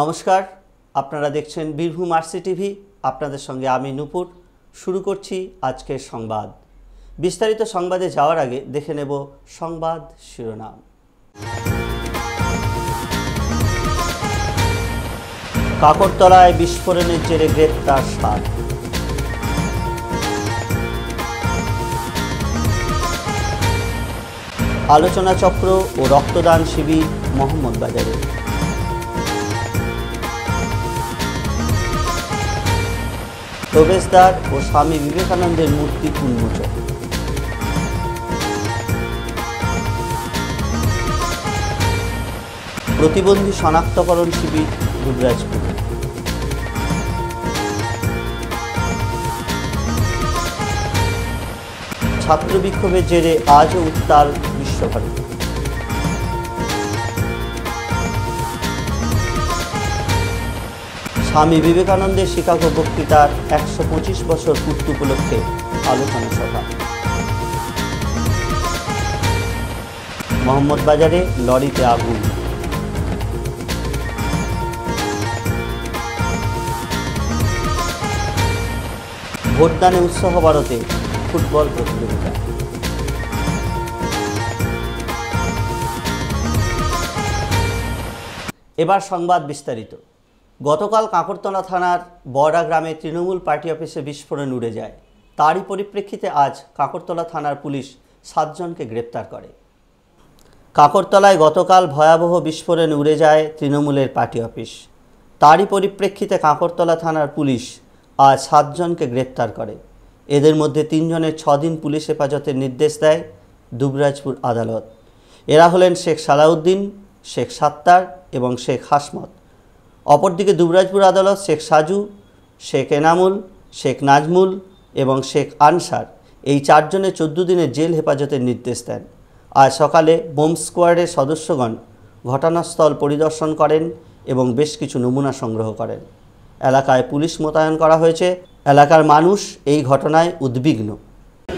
নমস্কার, আপনারা দেখছেন বীরভূম আরসি টিভি। আপনাদের সঙ্গে আমি নূপুর। শুরু করছি আজকের সংবাদ। বিস্তারিত সংবাদে যাওয়ার আগে দেখে নেব সংবাদ শিরোনাম। কাকরতলায় বিস্ফোরণের জেরে গ্রেপ্তার 7। আলোচনা চক্র ও রক্তদান শিবির মোহাম্মদবাজারে। প্রবেশদ্বার ও স্বামী বিবেকানন্দের মূর্তি উন্মোচন। প্রতিবন্ধী শনাক্তকরণ শিবির দুবরাজপুর। ছাত্র বিক্ষোভের জেরে আজও উত্তাল বিশ্বভারতী। স্বামী বিবেকানন্দের শিকাগো বক্তৃতার 125 বছর পূর্তি উপলক্ষে আলোচনা সভা। মোহাম্মদবাজারে লরিতে আগুন। ভোটদানে উৎসাহ বাড়াতে ফুটবল প্রতিযোগিতা। এবার সংবাদ বিস্তারিত। গতকাল কাকরতলা থানার বড়া গ্রামে তৃণমূল পার্টি অফিসে বিস্ফোরণ উড়ে যায়। তারই পরিপ্রেক্ষিতে আজ কাকরতলা থানার পুলিশ 7 জনকে গ্রেপ্তার করে। কাকরতলায় গতকাল ভয়াবহ বিস্ফোরণে উড়ে যায় তৃণমূলের পার্টি অফিস। তারই পরিপ্রেক্ষিতে কাকরতলা থানার পুলিশ আজ 7 জনকে গ্রেপ্তার করে। এদের মধ্যে 3 জনের 6 দিন পুলিশ হেফাজতের নির্দেশ দেয় দুবরাজপুর আদালত। এরা হলেন শেখ সালাউদ্দিন, শেখ সাত্তার এবং শেখ হাসমত। অপরদিকে দুবরাজপুর আদালত শেখ সাজু, শেখ এনামুল, শেখ নাজমুল এবং শেখ আনসার এই 4 জনের 14 দিনের জেল হেফাজতের নির্দেশ দেন। আজ সকালে বোম স্কোয়াডের সদস্যগণ ঘটনাস্থল পরিদর্শন করেন এবং বেশ কিছু নমুনা সংগ্রহ করেন। এলাকায় পুলিশ মোতায়েন করা হয়েছে। এলাকার মানুষ এই ঘটনায় উদ্বিগ্ন।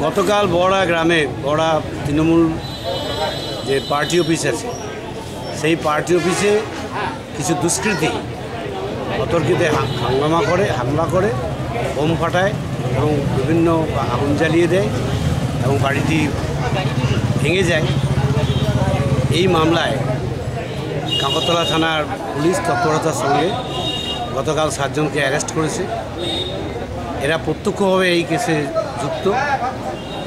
গতকাল বড়া গ্রামে বড়া তৃণমূল যে পার্টি অফিস আছে সেই পার্টি অফিসে কিছু দুষ্কৃতী অতর্কিতে হামলা করে বোম ফাটায় এবং বিভিন্ন আগুন জ্বালিয়ে দেয় এবং বাড়িটি ভেঙে যায়। এই মামলায় কাকরতলা থানার পুলিশ তৎপরতার সঙ্গে গতকাল 7 জনকে অ্যারেস্ট করেছে। এরা প্রত্যক্ষভাবে এই কেসে যুক্ত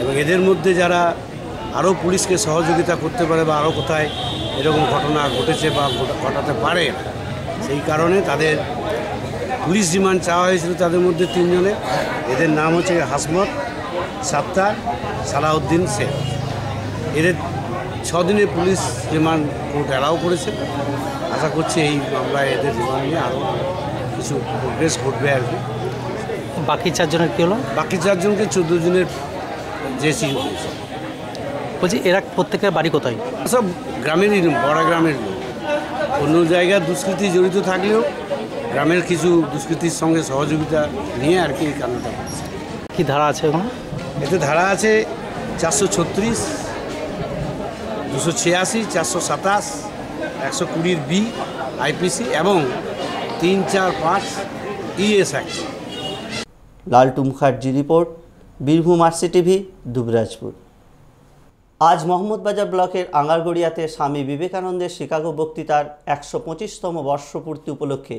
এবং এদের মধ্যে যারা আরও পুলিশকে সহযোগিতা করতে পারে বা আরও কোথায় এরকম ঘটনা ঘটেছে বা ঘটাতে পারে, সেই কারণে তাদের পুলিশ রিমান্ড চাওয়া হয়েছিল। তাদের মধ্যে 3 জনের, এদের নাম হচ্ছে হাসমত, সাত্তার, সালাউদ্দিন শেখ। এদের 6 দিনের পুলিশ রিমান্ড কোর্ট অ্যালাউ করেছে। আশা করছি এই মামলায় এদের রিমান্ড নিয়ে আরও কিছু প্রোগ্রেস ঘটবে আর কি। বাকি 4 জনের কী হলো? বাকি 4 জনকে 14 দিনের জেসি হয়েছে। বলছি এরা প্রত্যেকের বাড়ি কোথায়? সব গ্রামেরই, বড়া গ্রামের লোক। অন্য জায়গার দুষ্কৃতি জড়িত থাকলেও গ্রামের কিছু দুষ্কৃতির সঙ্গে সহযোগিতা নিয়ে আর কি এই কারণটা করছে। কী ধারা আছে এখন? এতে ধারা আছে 436, 286, 427, 120 বি আইপিসি এবং 345 ES act. Laltu Mukherjee report, Birbhum RC TV, Dubrajpur. আজ মোহাম্মদবাজার ব্লকের আঙ্গারগড়িয়াতে স্বামী বিবেকানন্দের শিকাগো বক্তৃতার 125তম বর্ষপূর্তি উপলক্ষে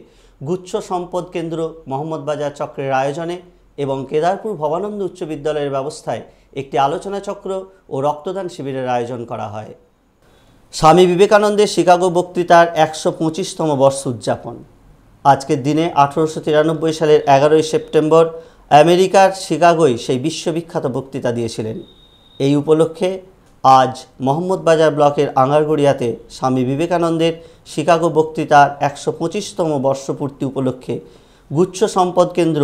গুচ্ছ সম্পদ কেন্দ্র মোহাম্মদবাজার চক্রের আয়োজনে এবং কেদারপুর ভবানন্দ উচ্চ বিদ্যালয়ের ব্যবস্থায় একটি আলোচনা চক্র ও রক্তদান শিবিরের আয়োজন করা হয়। স্বামী বিবেকানন্দের শিকাগো বক্তৃতার 125তম বর্ষ উদযাপন। আজকের দিনে 1893 সালের 11ই সেপ্টেম্বর আমেরিকার শিকাগোয় সেই বিশ্ববিখ্যাত বক্তৃতা দিয়েছিলেন। এই উপলক্ষে আজ মোহাম্মদবাজার ব্লকের আঙ্গারগড়িয়াতে স্বামী বিবেকানন্দের শিকাগো বক্তৃতার 125তম বর্ষপূর্তি উপলক্ষে গুচ্ছ সম্পদ কেন্দ্র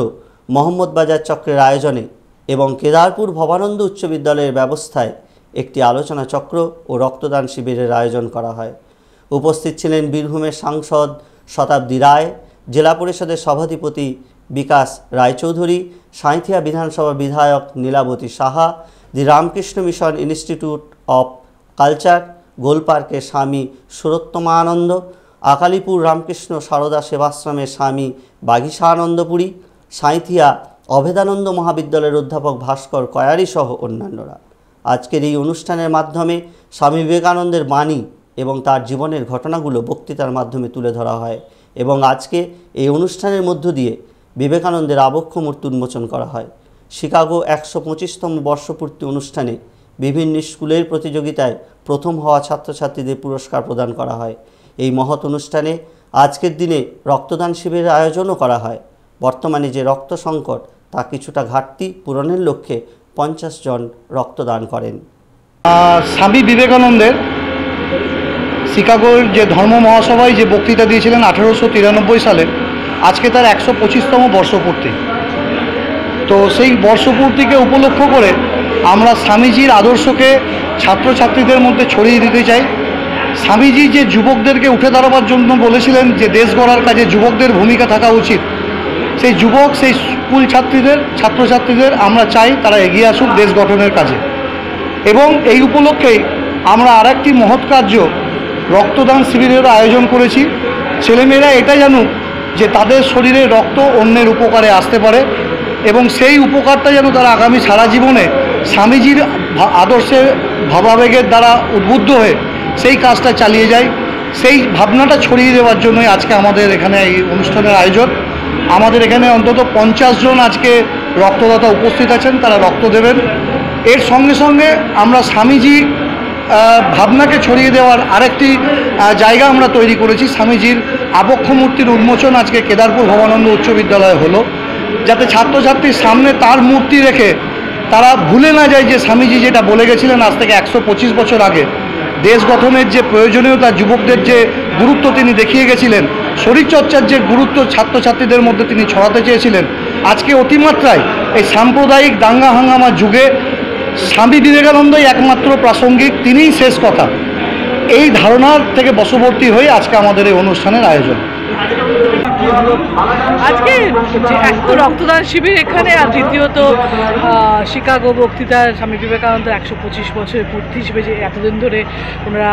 মোহাম্মদবাজার চক্রের আয়োজনে এবং কেদারপুর ভবানন্দ উচ্চ বিদ্যালয়ের ব্যবস্থায় একটি আলোচনা চক্র ও রক্তদান শিবিরের আয়োজন করা হয়। উপস্থিত ছিলেন বীরভূমের সাংসদ শতাব্দী রায়, জেলা পরিষদের সভাধিপতি বিকাশ রায়চৌধুরী, সাঁইথিয়া বিধানসভা বিধায়ক Nilabati Saha, the Ramakrishna Mission Institute of Culture, গোলপার্কের স্বামী সুরোত্তমানন্দ, আকালিপুর রামকৃষ্ণ সারদা সেবাশ্রমের স্বামী বাগীশানন্দপুরী, সাঁইথিয়া অভেদানন্দ মহাবিদ্যালয়ের অধ্যাপক ভাস্কর কয়ারি সহ অন্যান্যরা। আজকের এই অনুষ্ঠানের মাধ্যমে স্বামী বিবেকানন্দের বাণী এবং তার জীবনের ঘটনাগুলো বক্তৃতার মাধ্যমে তুলে ধরা হয় এবং আজকে এই অনুষ্ঠানের মধ্য দিয়ে বিবেকানন্দের আবক্ষ মূর্তি উন্মোচন করা হয়। শিকাগো 125তম বর্ষপূর্তি অনুষ্ঠানে বিভিন্ন স্কুলের প্রতিযোগিতায় প্রথম হওয়া ছাত্রছাত্রীদের পুরস্কার প্রদান করা হয়। এই মহৎ অনুষ্ঠানে আজকের দিনে রক্তদান শিবিরের আয়োজনও করা হয়। বর্তমানে যে রক্ত সংকট তা কিছুটা ঘাটতি পূরণের লক্ষ্যে 50 জন রক্তদান করেন। স্বামী বিবেকানন্দের শিকাগোর যে ধর্ম মহাসভায় যে বক্তৃতা দিয়েছিলেন 1893 সালে, আজকে তার 125তম বর্ষপূর্তি। তো সেই বর্ষপূর্তিকে উপলক্ষ করে আমরা স্বামীজির আদর্শকে ছাত্রছাত্রীদের মধ্যে ছড়িয়ে দিতে চাই। স্বামীজি যে যুবকদেরকে উঠে দাঁড়াবার জন্য বলেছিলেন যে দেশ গড়ার কাজে যুবকদের ভূমিকা থাকা উচিত, সেই যুবক, সেই স্কুল ছাত্রছাত্রীদের আমরা চাই তারা এগিয়ে আসুক দেশ গঠনের কাজে। এবং এই উপলক্ষেই আমরা আরেকটি মহৎ কার্য রক্তদান শিবিরের আয়োজন করেছি। ছেলেমেয়েরা এটা জানুক যে তাদের শরীরে রক্ত অন্যের উপকারে আসতে পারে এবং সেই উপকারটা যেন তারা আগামী সারা জীবনে স্বামীজির আদর্শের ভাবাবেগের দ্বারা উদ্বুদ্ধ হয়ে সেই কাজটা চালিয়ে যায়। সেই ভাবনাটা ছড়িয়ে দেওয়ার জন্যই আজকে আমাদের এখানে এই অনুষ্ঠানের আয়োজন। আমাদের এখানে অন্তত 50 জন আজকে রক্তদাতা উপস্থিত আছেন, তারা রক্ত দেবেন। এর সঙ্গে সঙ্গে আমরা স্বামীজি ভাবনাকে ছড়িয়ে দেওয়ার আরেকটি জায়গা আমরা তৈরি করেছি। স্বামীজির আবক্ষ মূর্তির উন্মোচন আজকে কেদারপুর ভবানন্দ উচ্চ বিদ্যালয়ে হলো, যাতে ছাত্রছাত্রীর সামনে তার মূর্তি রেখে তারা ভুলে না যায় যে স্বামীজি যেটা বলে গেছিলেন আজ থেকে 125 বছর আগে, দেশ গঠনের যে প্রয়োজনীয়তা, যুবকদের যে গুরুত্ব তিনি দেখিয়ে গেছিলেন, শরীরচর্চার যে গুরুত্ব ছাত্রছাত্রীদের মধ্যে তিনি ছড়াতে চেয়েছিলেন, আজকে অতিমাত্রায় এই সাম্প্রদায়িক দাঙ্গা হাঙ্গামার যুগে স্বামী বিবেকানন্দই একমাত্র প্রাসঙ্গিক, তিনিই শেষ কথা। এই ধারণার থেকে বশবর্তী হয়ে আজকে আমাদের এই অনুষ্ঠানের আয়োজন। আজকে এক তো রক্তদান শিবির এখানে, আর দ্বিতীয়ত শিকাগো বক্তৃতার স্বামী বিবেকানন্দ 125 বছরের পূর্তি হিসেবে যে এতদিন ধরে ওনারা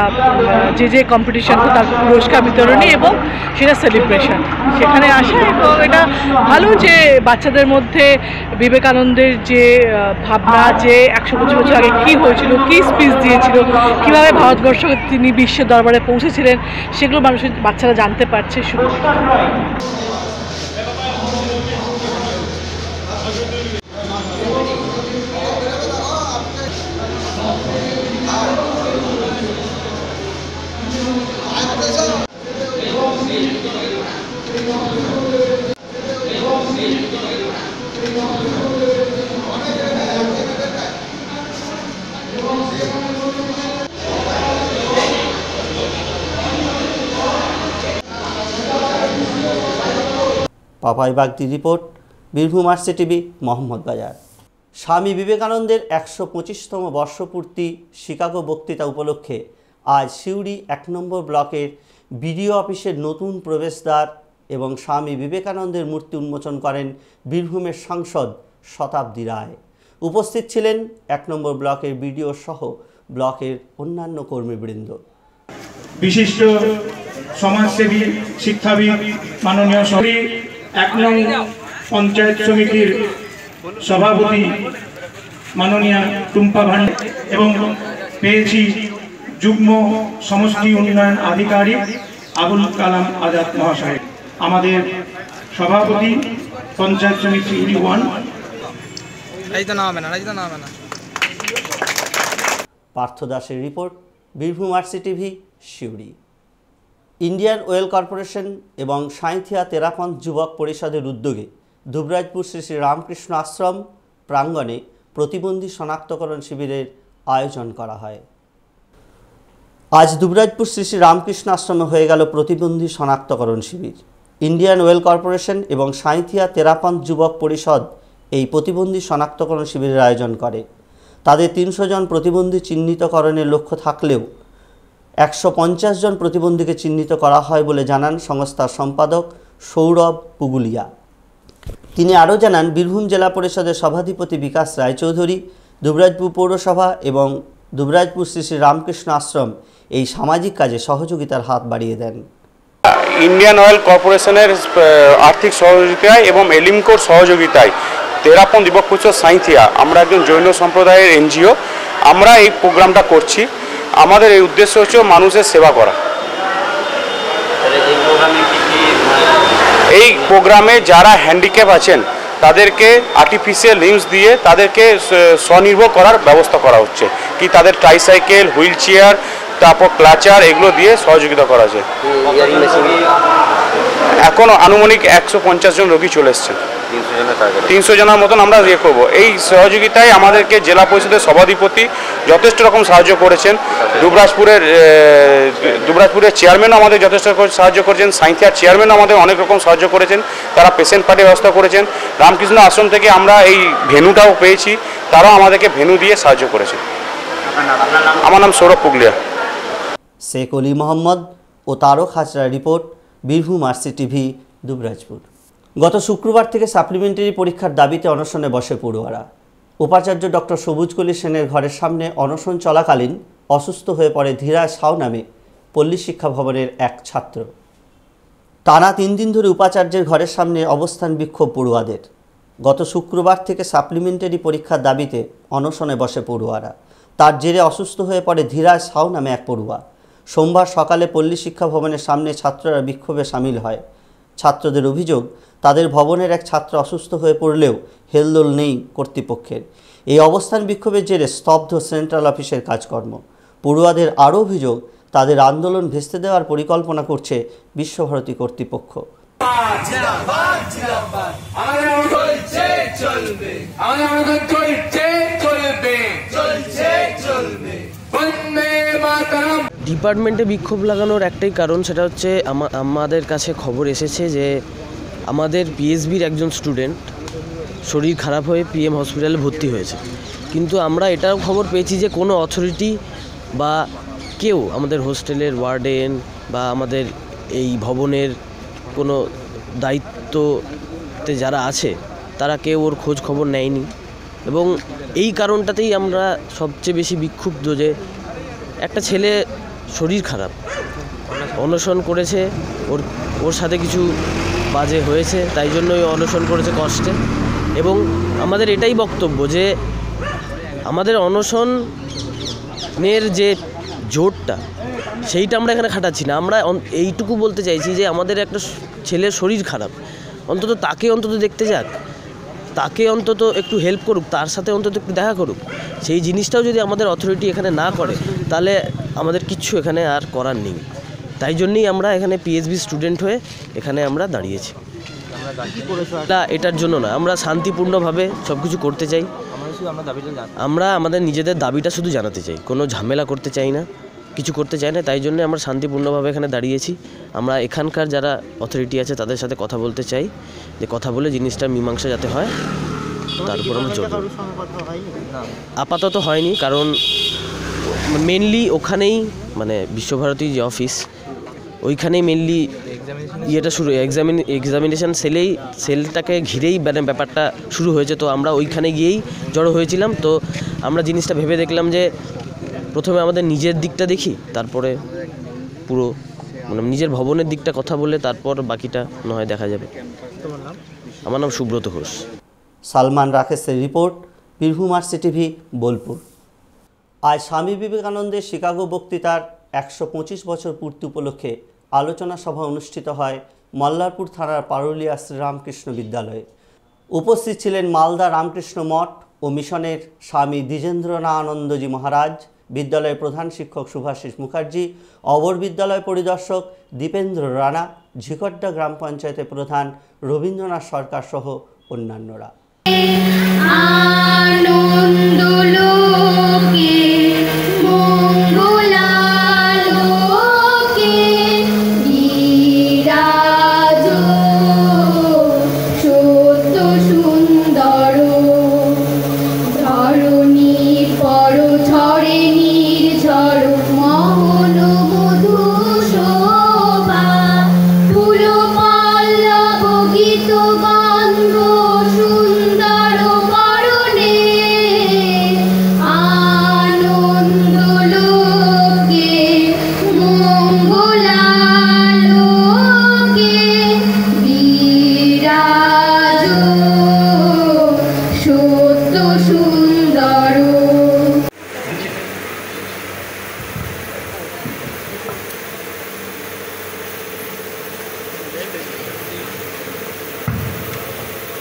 যে কম্পিটিশন তো তার পুরস্কার বিতরণী এবং সেটা সেলিব্রেশন, সেখানে আসা। এবং এটা ভালো যে বাচ্চাদের মধ্যে বিবেকানন্দের যে ভাবনা, যে 125 বছর আগে কী হয়েছিল, কী স্পিচ দিয়েছিল, কীভাবে ভারতবর্ষকে তিনি বিশ্বের দরবারে পৌঁছেছিলেন, সেগুলো মানুষের বাচ্চারা জানতে পারছে। শুধু পাপাই বাগদি রিপোর্ট, বীরভূম আরসিটিভি, মোহাম্মদবাজার। স্বামী বিবেকানন্দের 125তম বর্ষপূর্তি শিকাগো বক্তৃতা উপলক্ষে আজ সিউড়ি 1 নম্বর ব্লকের বিডিও অফিসের নতুন প্রবেশদ্বার এবং স্বামী বিবেকানন্দের মূর্তি উন্মোচন করেন বীরভূমের সাংসদ শতাব্দী রায়। উপস্থিত ছিলেন 1 নম্বর ব্লকের বিডিও সহ ব্লকের অন্যান্য কর্মীবৃন্দ। বিশিষ্ট সমাজসেবী, শিক্ষাবিদ, মাননীয় 1 নং পঞ্চায়েত সমিতির সভাপতি মাননীয়া টুম্পা ভান্ডারী এবং পেয়েছি যুগ্ম সমষ্টি উন্নয়ন আধিকারিক আবুল কালাম আজাদ মহাশয়, আমাদের সভাপতি পঞ্চায়েত সমিতি সিউড়ি 1। পার্থ দাসের report, Birbhum RCTV, Suri. Indian well corporation এবং সাঁইথিয়া তেরাপন্থ যুবক পরিষদের উদ্যোগে দুবরাজপুর শ্রী শ্রী রামকৃষ্ণ আশ্রম প্রাঙ্গণে প্রতিবন্ধী শনাক্তকরণ শিবিরের আয়োজন করা হয়। আজ দুবরাজপুর শ্রী শ্রী রামকৃষ্ণ আশ্রমে হয়ে গেল প্রতিবন্ধী শনাক্তকরণ শিবির। ইন্ডিয়ান ওয়েল কর্পোরেশন এবং সাঁইথিয়া তেরাপন্থ যুবক পরিষদ এই প্রতিবন্ধী শনাক্তকরণ শিবিরের আয়োজন করে। তাদের 300 জন প্রতিবন্ধী চিহ্নিতকরণের লক্ষ্য থাকলেও 150 জন প্রতিবন্ধীকে চিহ্নিত করা হয় বলে জানান সংস্থার সম্পাদক সৌরভ পুগুলিয়া। তিনি আরও জানান, বীরভূম জেলা পরিষদের সভাধিপতি বিকাশ রায়চৌধুরী, দুবরাজপুর পৌরসভা এবং দুবরাজপুর শ্রী শ্রী রামকৃষ্ণ আশ্রম এই সামাজিক কাজে সহযোগিতার হাত বাড়িয়ে দেন। ইন্ডিয়ান অয়েল কর্পোরেশনের আর্থিক সহযোগিতায় এবং এলিমকোর সহযোগিতায় তেরাপন দিবকুচ সাঁইথিয়া আমরা একজন জৈন সম্প্রদায়ের এনজিও, আমরা এই প্রোগ্রামটা করছি। আমাদের এই উদ্দেশ্য হচ্ছে মানুষের সেবা করা। এই প্রোগ্রামে যারা হ্যান্ডিক্যাপ আছেন তাদেরকে আর্টিফিশিয়াল লিম্বস দিয়ে তাদেরকে স্বনির্ভর করার ব্যবস্থা করা হচ্ছে, কি তাদের ট্রাইসাইকেল, হুইল চেয়ার, তারপর ক্লাচার এগুলো দিয়ে সহযোগিতা করা হচ্ছে। এখন আনুমানিক 150 জন রোগী চলে এসছেন, 300 জনের মতন আমরা ইয়ে করবো। এই সহযোগিতায় আমাদেরকে জেলা পরিষদের সভাধিপতি যথেষ্ট রকম সাহায্য করেছেন, দুবরাজপুরের চেয়ারম্যানও আমাদের যথেষ্ট সাহায্য করেছেন, সাঁইথিয়ার চেয়ারম্যানও আমাদের অনেক রকম সাহায্য করেছেন, তারা পেশেন্ট পার্টির ব্যবস্থা করেছেন। রামকৃষ্ণ আশ্রম থেকে আমরা এই ভেন্যুটাও পেয়েছি, তারাও আমাদেরকে ভেন্যু দিয়ে সাহায্য করেছে। আমার নাম সৌরভ পুগলিয়া। শেখ অলি মোহাম্মদ ও Tarak Hazra report, Birbhum RC TV, Dubrajpur. গত শুক্রবার থেকে সাপ্লিমেন্টারি পরীক্ষার দাবিতে অনশনে বসে পড়ুয়ারা। উপাচার্য ডক্টর সবুজকলি সেনের ঘরের সামনে অনশন চলাকালীন অসুস্থ হয়ে পড়ে ধীরা সাউ নামে পল্লী শিক্ষা ভবনের এক ছাত্র। টানা 3 দিন ধরে উপাচার্যের ঘরের সামনে অবস্থান বিক্ষোভ পড়ুয়াদের। গত শুক্রবার থেকে সাপ্লিমেন্টারি পরীক্ষার দাবিতে অনশনে বসে পড়ুয়ারা। তার জেরে অসুস্থ হয়ে পড়ে ধীরা সাউ নামে এক পড়ুয়া। সোমবার সকালে পল্লী শিক্ষা ভবনের সামনে ছাত্ররা বিক্ষোভে সামিল হয়। ছাত্রদের অভিযোগ, তাদের ভবনের এক ছাত্র অসুস্থ হয়ে পড়লেও হেলদোল নেই কর্তৃপক্ষের। এই অবস্থান বিক্ষোভের জেরে স্তব্ধ সেন্ট্রাল অফিসের কাজকর্ম। পড়ুয়াদের আরও অভিযোগ, তাদের আন্দোলন ভেস্তে দেওয়ার পরিকল্পনা করছে বিশ্বভারতী কর্তৃপক্ষ। ডিপার্টমেন্টে বিক্ষোভ লাগানোর একটাই কারণ, সেটা হচ্ছে আমাদের কাছে খবর এসেছে যে আমাদের পিএসবির একজন স্টুডেন্ট শরীর খারাপ হয়ে পিএম হসপিটালে ভর্তি হয়েছে। কিন্তু আমরা এটাও খবর পেয়েছি যে কোনো অথরিটি বা কেউ আমাদের হোস্টেলের ওয়ার্ডেন বা আমাদের এই ভবনের কোনো দায়িত্বতে যারা আছে তারা কেউ ওর খোঁজ খবর নেয়নি। এবং এই কারণটাতেই আমরা সবচেয়ে বেশি বিক্ষুব্ধ যে একটা ছেলে শরীর খারাপ, অনশন করেছে, ওর সাথে কিছু বাজে হয়েছে, তাই জন্যই অনশন করেছে কষ্টে। এবং আমাদের এটাই বক্তব্য যে আমাদের অনশনের যে জোরটা সেইটা আমরা এখানে খাটাচ্ছি না। আমরা এইটুকু বলতে চাইছি যে আমাদের একটা ছেলের শরীর খারাপ, অন্তত তাকে অন্তত দেখতে যাক, তাকে অন্তত একটু হেল্প করুক, তার সাথে অন্তত একটু দেখা করুক। সেই জিনিসটাও যদি আমাদের অথরিটি এখানে না করে তাহলে আমাদের কিচ্ছু এখানে আর করার নেই। তাই জন্যই আমরা এখানে পিএসবি স্টুডেন্ট হয়ে এখানে আমরা দাঁড়িয়েছি। এটার জন্য না, আমরা শান্তিপূর্ণভাবে সব কিছু করতে চাই। আমরা আমাদের নিজেদের দাবিটা শুধু জানাতে চাই, কোনো ঝামেলা করতে চাই না, কিছু করতে চাই না। তাই জন্য আমরা শান্তিপূর্ণভাবে এখানে দাঁড়িয়েছি। আমরা এখানকার যারা অথরিটি আছে তাদের সাথে কথা বলতে চাই, যে কথা বলে জিনিসটার মীমাংসা যাতে হয়, তার উপর আমরা জোর দেব। আপাতত হয়নি, কারণ মেনলি ওখানেই মানে বিশ্বভারতী যে অফিস ওইখানেই মেনলি ইয়েটা শুরু, এক্সামিনেশান সেলটাকে ঘিরেই মানে ব্যাপারটা শুরু হয়েছে। তো আমরা ওইখানে গিয়েই জড়ো হয়েছিলাম। তো আমরা জিনিসটা ভেবে দেখলাম যে প্রথমে আমাদের নিজের দিকটা দেখি, তারপরে পুরো মানে নিজের ভবনের দিকটা কথা বলে তারপর বাকিটা না হয় দেখা যাবে। আমার নাম সুব্রত ঘোষ। সালমান রাকেশের report, Birbhum RC TV, Bolpur. আজ স্বামী বিবেকানন্দের শিকাগো বক্তৃতার 125 বছর পূর্তি উপলক্ষে আলোচনা সভা অনুষ্ঠিত হয় মল্লারপুর থানার পারুলিয়া শ্রীরামকৃষ্ণ বিদ্যালয়ে। উপস্থিত ছিলেন মালদা রামকৃষ্ণ মঠ ও মিশনের স্বামী দ্বিজেন্দ্রনাথনন্দজি মহারাজ, বিদ্যালয়ের প্রধান শিক্ষক শুভাশিস মুখার্জি, অবর বিদ্যালয় পরিদর্শক দীপেন্দ্র রানা, ঝিকড্ডা গ্রাম পঞ্চায়েতের প্রধান রবীন্দ্রনাথ সরকার সহ অন্যান্যরা। সুন্দর করণে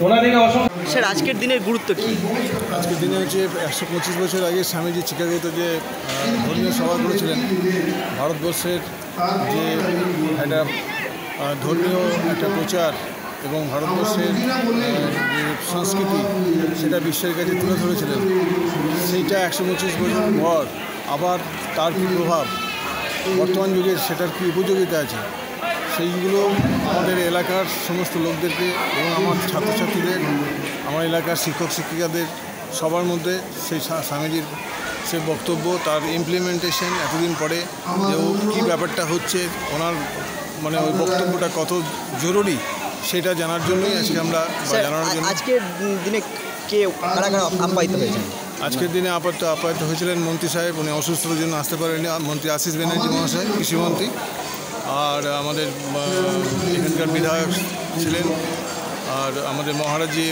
ওনাদেরকে অসংখ্য স্যার আজকের দিনের গুরুত্ব কি? আজকের দিনে হচ্ছে 125 বছর আগে স্বামীজি চিকাগোতে যে ধর্মীয় সভা করেছিলেন, ভারতবর্ষের যে একটা ধর্মীয় একটা প্রচার এবং ভারতবর্ষের যে সংস্কৃতি সেটা বিশ্বের কাছে তুলে ধরেছিলেন। সেইটা 125 বছর পর আবার তার কী প্রভাব, বর্তমান যুগে সেটার কী উপযোগিতা আছে, সেইগুলো আমাদের এলাকার সমস্ত লোকদেরকে এবং আমার ছাত্রছাত্রীদের, আমার এলাকার শিক্ষক শিক্ষিকাদের সবার মধ্যে সেই স্বামীজির সে বক্তব্য, তার ইমপ্লিমেন্টেশন এতদিন পরে যে ও কী ব্যাপারটা হচ্ছে, ওনার মানে ওই বক্তব্যটা কত জরুরি সেটা জানার জন্যই আজকে আমরা জানানোর জন্য। আজকের দিনে কে কারা কারা আপ্যায়িত হয়েছেন? আজকের দিনে আপ্যায়িত হয়েছিলেন মন্ত্রী সাহেব, উনি অসুস্থতার জন্য আসতে পারেননি, মন্ত্রী আশিস ব্যানার্জি মহাশয়, কৃষিমন্ত্রী, আর আমাদের এখানকার বিধায়ক ছিলেন, আর আমাদের মহারাজজি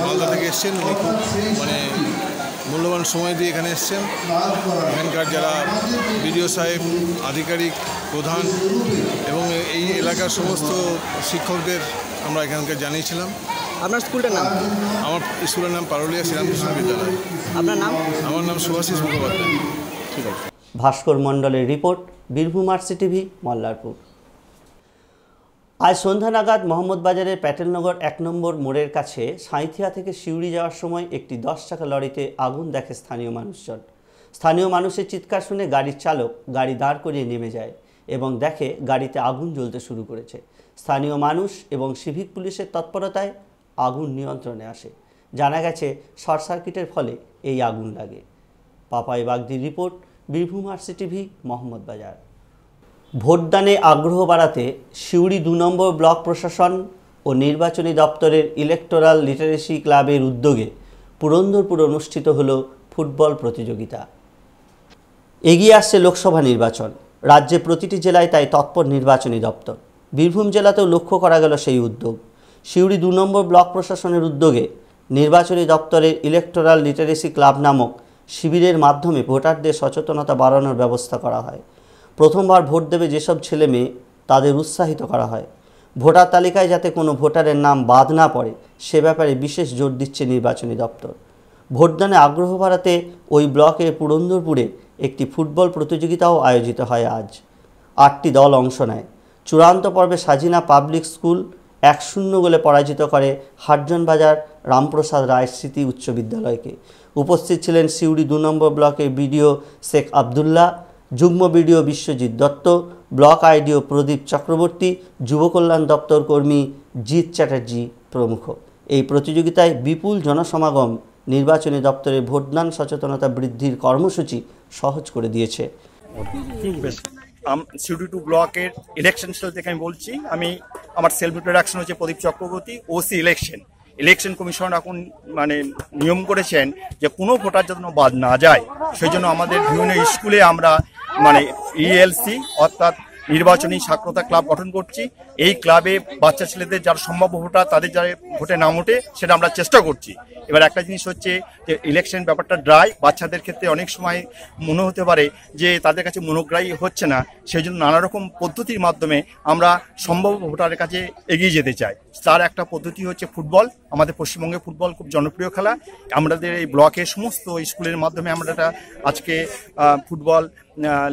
মালদা থেকে এসছেন, উনি খুব মানে মূল্যবান সময় দিয়ে এখানে এসছেন। এখানকার যারা বিডিও সাহেব, আধিকারিক, প্রধান এবং এই এলাকার সমস্ত শিক্ষকদের আমরা এখানকার জানিয়েছিলাম। আপনার স্কুলটার নাম? আমার স্কুলের নাম পারুলিয়া শ্রীরামকৃষ্ণ বিদ্যালয়। আপনার নাম? আমার নাম সুভাষিস মুখোপাধ্যায়। ঠিক আছে। ভাস্কর মণ্ডলের রিপোর্ট, বীরভূম আরসিটিভি, মল্লারপুর। আজ সন্ধ্যা নাগাদ মোহাম্মদবাজারের প্যাটেলনগর 1 নম্বর মোড়ের কাছে সাঁইথিয়া থেকে সিউড়ি যাওয়ার সময় একটি 10 চাকা লরিতে আগুন দেখে স্থানীয় মানুষজন। স্থানীয় মানুষের চিৎকার শুনে গাড়ির চালক গাড়ি দাঁড় করিয়ে নেমে যায় এবং দেখে গাড়িতে আগুন জ্বলতে শুরু করেছে। স্থানীয় মানুষ এবং সিভিক পুলিশের তৎপরতায় আগুন নিয়ন্ত্রণে আসে। জানা গেছে শর্ট সার্কিটের ফলে এই আগুন লাগে। পাপাই বাগদির রিপোর্ট, বীরভূম আরসিটিভি, মোহাম্মদবাজার। ভোটদানে আগ্রহ বাড়াতে সিউড়ি 2 নম্বর ব্লক প্রশাসন ও নির্বাচনী দপ্তরের ইলেকটোরাল লিটারেসি ক্লাবের উদ্যোগে পুরন্দরপুর অনুষ্ঠিত হলো ফুটবল প্রতিযোগিতা। এগিয়ে আসছে লোকসভা নির্বাচন, রাজ্যে প্রতিটি জেলায় তাই তৎপর নির্বাচনী দপ্তর। বীরভূম জেলাতেও লক্ষ্য করা গেল সেই উদ্যোগ। সিউড়ি 2 নম্বর ব্লক প্রশাসনের উদ্যোগে নির্বাচনী দপ্তরের ইলেকটোরাল লিটারেসি ক্লাব নামক শিবিরের মাধ্যমে ভোটারদের সচেতনতা বাড়ানোর ব্যবস্থা করা হয়। প্রথমবার ভোট দেবে যেসব ছেলে মেয়ে তাদের উৎসাহিত করা হয়। ভোটার তালিকায় যাতে কোনো ভোটারের নাম বাদ না পড়ে সে ব্যাপারে বিশেষ জোর দিচ্ছে নির্বাচনী দপ্তর। ভোটদানে আগ্রহ বাড়াতে ওই ব্লকের পুরন্দরপুরে একটি ফুটবল প্রতিযোগিতাও আয়োজিত হয় আজ। 8টি দল অংশ নেয়। চূড়ান্ত পর্বে সাজিনা পাবলিক স্কুল 1-0 গোলে পরাজিত করে হাটজনবাজার রামপ্রসাদ রায় স্মৃতি উচ্চ বিদ্যালয়কে। উপস্থিত ছিলেন সিউড়ি 2 নম্বর ব্লকের বিডিও শেখ আবদুল্লাহ, যুগ্ম বিডিও বিশ্বজিৎ দত্ত, ব্লক আইডিও প্রদীপ চক্রবর্তী, যুব কল্যাণ দপ্তর কর্মী জিৎ চ্যাটার্জি প্রমুখ। এই প্রতিযোগিতায় বিপুল জনসমাগম নির্বাচনী দপ্তরের ভোটদান সচেতনতা বৃদ্ধির কর্মসূচি সহজ করে দিয়েছে। সিউড়ি 2 ব্লকের ইলেকশন সেল থেকে আমি বলছি। আমার সেলফ ইন্ট্রোডাকশন হচ্ছে প্রদীপ চক্রবর্তী, ওসি ইলেকশন কমিশন এখন মানে নিয়ম করেছেন যে কোনো ভোটার যেন বাদ না যায়, সেই জন্য আমাদের বিভিন্ন স্কুলে আমরা মানে ইএলসি অর্থাৎ নির্বাচনী সাক্ষরতা ক্লাব গঠন করছি। এই ক্লাবে বাচ্চা ছেলেদের যারা সম্ভাব্য ভোটার তাদের যারা ভোটে নাম ওঠে সেটা আমরা চেষ্টা করছি। এবার একটা জিনিস হচ্ছে যে ইলেকশন ব্যাপারটা ড্রাই, বাচ্চাদের ক্ষেত্রে অনেক সময় মনে হতে পারে যে তাদের কাছে মনোগ্রাহী হচ্ছে না, সেই জন্য নানা রকম পদ্ধতির মাধ্যমে আমরা সম্ভাব্য ভোটারের কাছে এগিয়ে যেতে চাই। তার একটা পদ্ধতি হচ্ছে ফুটবল। আমাদের পশ্চিমবঙ্গে ফুটবল খুব জনপ্রিয় খেলা। আমাদের এই ব্লকের সমস্ত স্কুলের মাধ্যমে আমরা আজকে ফুটবল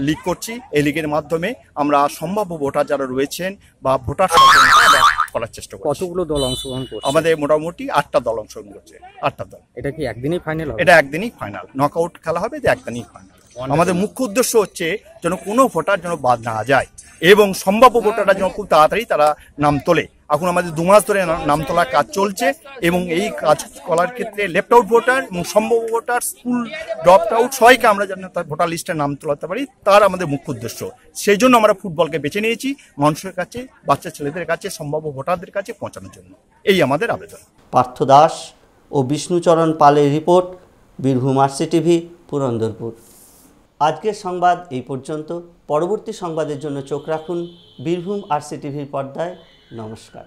লিগ করছি। এই লিগের মাধ্যমে আমরা সম্ভাব্য ভোটার যারা রয়েছেন বা ভোটার সচেতনতা করার চেষ্টা করছি। কতগুলো দল অংশগ্রহণ করছে? আমাদের মোটামুটি 8টা দল অংশগ্রহণ করছে। 8টা দল। এটা কি একদিনই ফাইনাল হবে? এটা একদিনই ফাইনাল, নকআউট খেলা হবে, যে একদিনই ফাইনাল। আমাদের মুখ্য উদ্দেশ্য হচ্ছে যেন কোনো ভোটার যেন বাদ না যায় এবং সম্ভাব্য ভোটাররা যেন খুব তাড়াতাড়ি তারা নাম তোলে। এখন আমাদের 2 মাস ধরে নাম তোলার কাজ চলছে এবং এই কাজ করার ক্ষেত্রে লেফট আউট ভোটার এবং সম্ভাব্য ভোটার, স্কুল ড্রপ আউট সবাইকে আমরা যেন তার ভোটার লিস্টে নাম তোলাতে পারি, তার আমাদের মুখ্য উদ্দেশ্য। সেই জন্য আমরা ফুটবলকে বেছে নিয়েছি, মানুষের কাছে, বাচ্চা ছেলেদের কাছে, সম্ভাব্য ভোটারদের কাছে পৌঁছানোর জন্য। এই আমাদের আবেদন। পার্থ দাস ও বিষ্ণুচরণ পালের রিপোর্ট, বীরভূম আরসিটিভি, পুরন্দরপুর। আজকের সংবাদ এই পর্যন্ত। পরবর্তী সংবাদের জন্য চোখ রাখুন বীরভূম আরসিটিভির পর্দায়। নমস্কার।